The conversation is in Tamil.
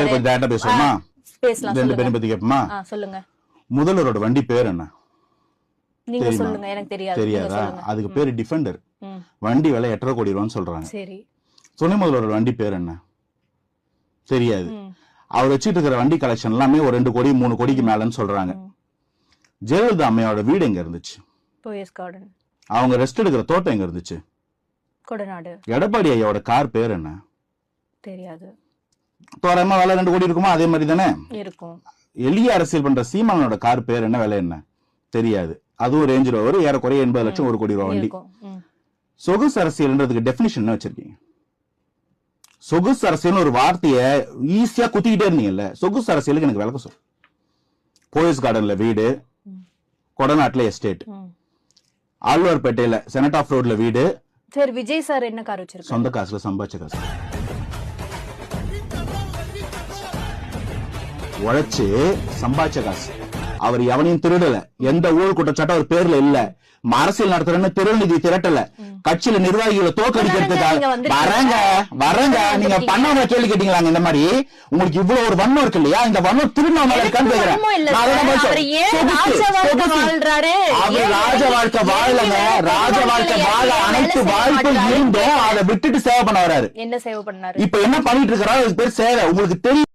பேர் கொஞ்சம் டேரக்டா பேசுவோமா? பேசலாம். ரெண்டு பேரும் பத்தி கேட்போமா? சொல்லுங்க. முதல்வரோட வண்டி பேர் என்ன? நீங்க சொல்லுங்க. எனக்கு தெரியாது. தெரியாதா? அதுக்கு பேரு டிஃபெண்டர். வண்டி விலை 8.5 கோடி ரூபான்னு சொல்றாங்க. சரி. துணை முதல்வரோட வண்டி பேர் என்ன? தெரியாது. அவர் வச்சிட்டு இருக்கிற வண்டி கலெக்ஷன் எல்லாமே ஒரு 2 கோடி 3 கோடிக்கு மேலன்னு சொல்றாங்க. ஜெயலலிதா அம்மையோட வீடு எங்க இருந்துச்சு? போயஸ் கார்டன். அவங்க ரெஸ்ட் எடுக்கிற தோட்டம் எங்க இருந்துச்சு? கொடநாடு. எடப்பாடி ஐயாவோட கார் பேர் என்ன? தெரியாது. தோராயமா விலை 2 கோடி இருக்குமா? அதே மாதிரி தானே இருக்கும். எளிய அரசியல் பண்ற சீமானோட கார் பேர் என்ன? விலை என்ன? தெரியாது. அதுவும் ரேஞ்ச் ரோவர், ஏறக்குறைய 80 லட்சம் 1 கோடி ரூபாய் வண்டி. சொகுசு அரசியல்ன்றதுக்கு டெபினிஷன் என்ன வச்சிருக்கீங்க? சொகுசு அரசியல் ஒரு வார்த்தைய ஈஸியா குத்திக்கிட்டே இருந்தீங்கல்ல. சொகுசு அரசியலுக்கு எனக்கு விளக்க சொல். போயஸ் கார்டன்ல வீடு, கொடநாட்டுல எஸ்டேட், ஆழ்வார்பேட்டையில செனட் ஆஃப் ரோட்ல வீடு. சரி, விஜய் சார் என்ன கார் வச்சிருக்காரு? சொந்த காசுல சம்பாதிச்ச காசு. உழைச்சு சம்பாதிச்ச காசு. அவர் எவனையும் திருடல. எந்த ஊழல் குற்றச்சாட்டும் அவர் பேர்ல இல்ல. அரசியல் நடத்துறன்னு திருநிதி திரட்டல. கட்சியில நிர்வாகிகளை தோக்கடிக்கிறதுக்காக வரங்க. நீங்க பண்ணாம கேள்வி கேட்டீங்களாங்க. இந்த மாதிரி உங்களுக்கு இவ்வளவு ஒரு வன்மம் இருக்கு இல்லையா? இந்த வன்மம் திருநாமலை இருக்கான்னு கேக்குறேன். அவர் ராஜ வாழ்க்கை வாழலங்க. ராஜ வாழ்க்கை வாழ அனைத்து வாய்ப்பும் இருந்தும் அதை விட்டுட்டு சேவை பண்ண வராரு. என்ன சேவை பண்ணாரு? இப்ப என்ன பண்ணிட்டு இருக்கிறாரு? பேர் சேவை. உங்களுக்கு தெரியும்.